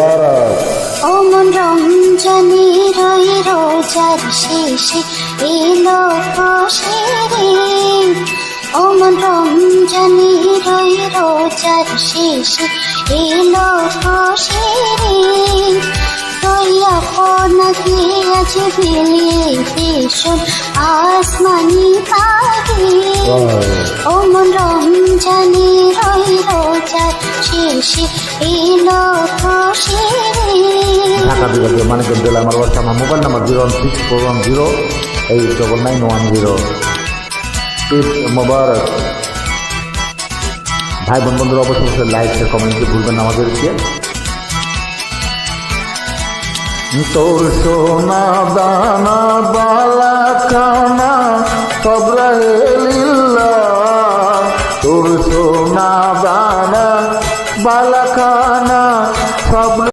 মোবারক। ও মন রমজানের ওই রোজার শেষে এলো খুশিরে, ও মন রমজানের ওই রোজার শেষে এলো খুশিরে, তুই আপনাকে আজ বিলিয়ে শোন আসমানি পাখি। ও মন রমজানের ওই রোজার শেষে এলো খুশিরে। ঢাকা বিভাগীয় মানিকগঞ্জ জেলা। আমার হোয়াটসঅ্যাপ আমার মোবাইল নাম্বার 01640899110। ঈদ মোবারক। ভাই বোন বন্ধুরা অবশ্যই লাইক শেয়ার কমেন্টে ভুলবেন না আমাদেরকে। তোর সোনা দানা বালা খানা সব রাহে লিল্লাহ, তোর সোনা দানা বালা খানা সব